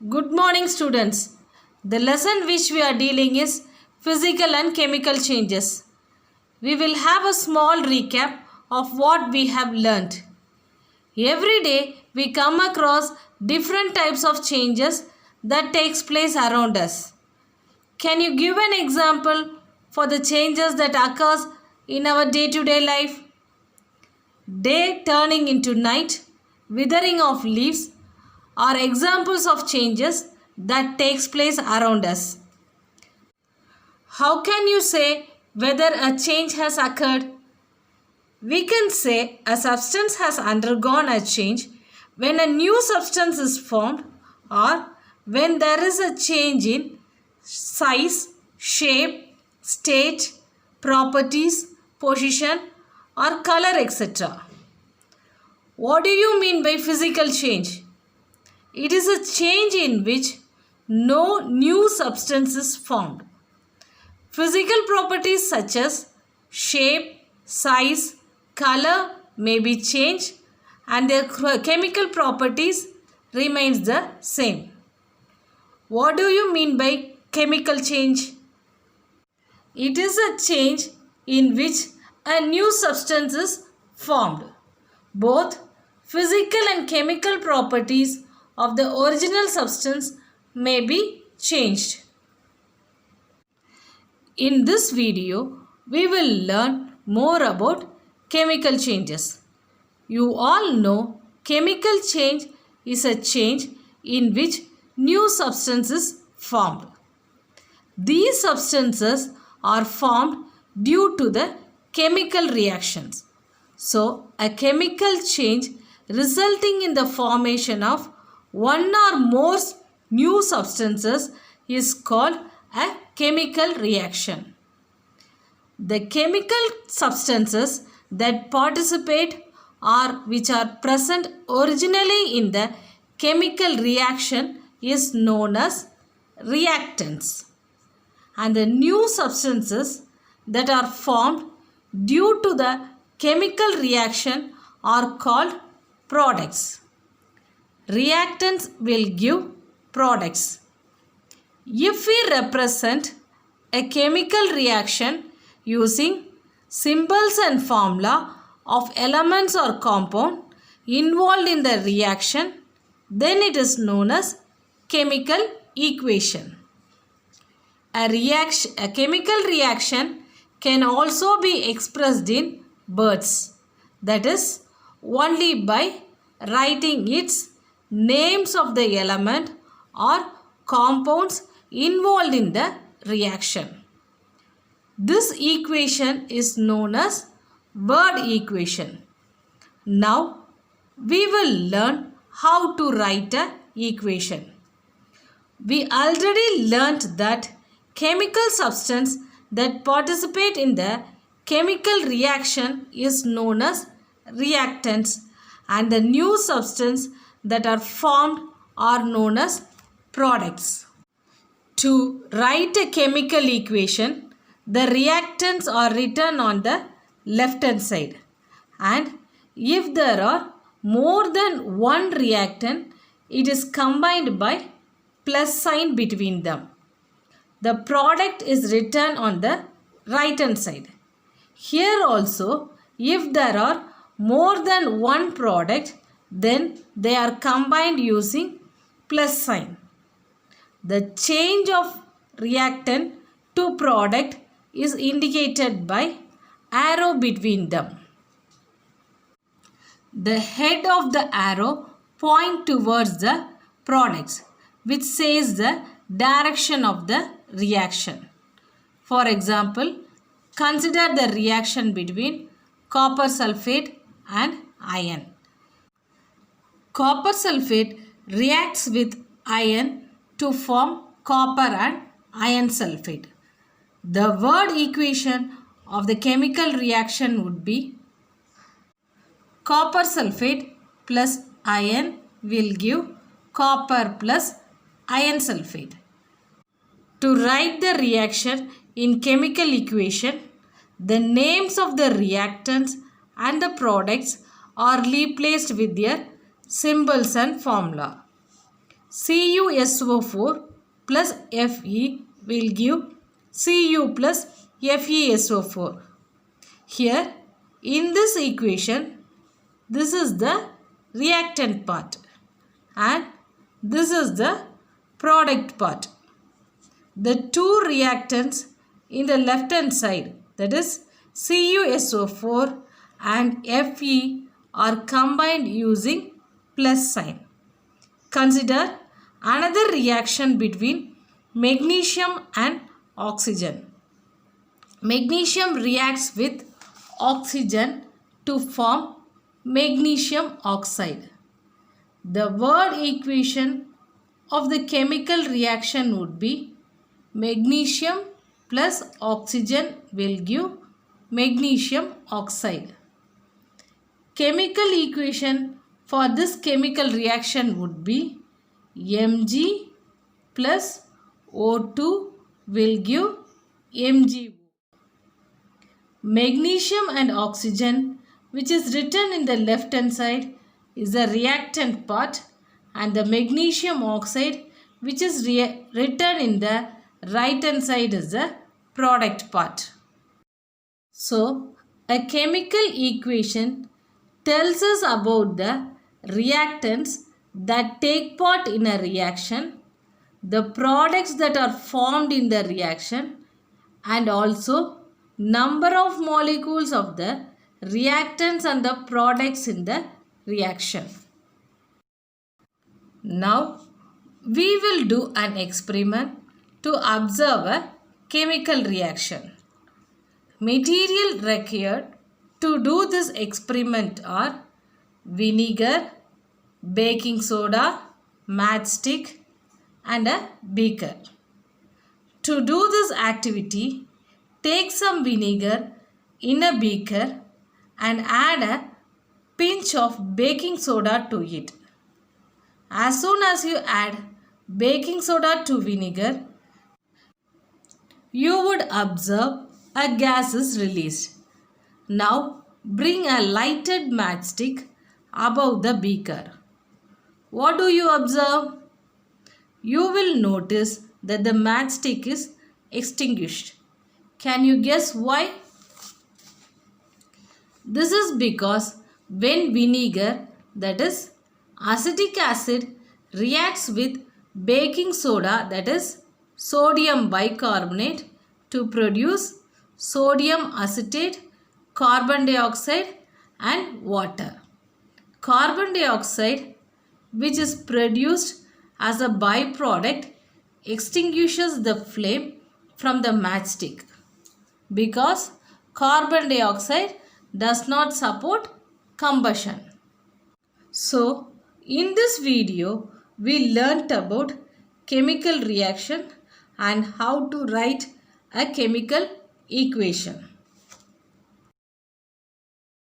Good morning, students. The lesson which we are dealing is physical and chemical changes. We will have a small recap of what we have learnt. Every day we come across different types of changes that takes place around us. Can you give an example for the changes that occurs in our day-to-day life? Day turning into night, withering of leaves are examples of changes that takes place around us. How can you say whether a change has occurred? We can say a substance has undergone a change when a new substance is formed or when there is a change in size, shape, state, properties, position or color, etc. What do you mean by physical change? It is a change in which no new substance is formed. Physical properties such as shape, size, color may be changed and their chemical properties remains the same. What do you mean by chemical change? It is a change in which a new substance is formed. Both physical and chemical properties of the original substance may be changed. In this video, we will learn more about chemical changes. You all know chemical change is a change in which new substance is formed. These substances are formed due to the chemical reactions. So, a chemical change resulting in the formation of one or more new substances is called a chemical reaction. The chemical substances that participate or which are present originally in the chemical reaction is known as reactants. And the new substances that are formed due to the chemical reaction are called products. Reactants will give products. If we represent a chemical reaction using symbols and formula of elements or compound involved in the reaction, then it is known as chemical equation. A chemical reaction can also be expressed in words, that is, only by writing its names of the element or compounds involved in the reaction. This equation is known as word equation. Now, we will learn how to write an equation. We already learnt that chemical substance that participate in the chemical reaction is known as reactants and the new substance that are formed are known as products. To write a chemical equation, the reactants are written on the left hand side, and if there are more than one reactant, it is combined by plus sign between them. The product is written on the right hand side. Here also, if there are more than one product, then they are combined using plus sign. The change of reactant to product is indicated by arrow between them. The head of the arrow points towards the products, which says the direction of the reaction. For example, consider the reaction between copper sulfate and iron. Copper sulfate reacts with iron to form copper and iron sulfate. The word equation of the chemical reaction would be copper sulfate plus iron will give copper plus iron sulfate. To write the reaction in chemical equation, the names of the reactants and the products are replaced with their symbols and formula. CuSO4 plus Fe will give Cu plus FeSO4. Here in this equation, this is the reactant part and this is the product part. The two reactants in the left hand side, that is CuSO4 and Fe, are combined using plus sign. Consider another reaction between magnesium and oxygen. Magnesium reacts with oxygen to form magnesium oxide. The word equation of the chemical reaction would be magnesium plus oxygen will give magnesium oxide. Chemical equation for this chemical reaction would be Mg plus O2 will give MgO. Magnesium and oxygen, which is written in the left hand side, is the reactant part, and the magnesium oxide, which is written in the right hand side, is the product part. So, a chemical equation tells us about the reactants that take part in a reaction, the products that are formed in the reaction, and also number of molecules of the reactants and the products in the reaction. Now, we will do an experiment to observe a chemical reaction. Material required to do this experiment are vinegar, baking soda, matchstick and a beaker. To do this activity, take some vinegar in a beaker and add a pinch of baking soda to it. As soon as you add baking soda to vinegar, you would observe a gas is released. Now bring a lighted matchstick above the beaker. What do you observe? You will notice that the matchstick is extinguished. Can you guess why? This is because when vinegar, that is acetic acid, reacts with baking soda, that is sodium bicarbonate, to produce sodium acetate, carbon dioxide and water. Carbon dioxide, which is produced as a byproduct, extinguishes the flame from the matchstick because carbon dioxide does not support combustion. So, in this video, we learnt about chemical reaction and how to write a chemical equation.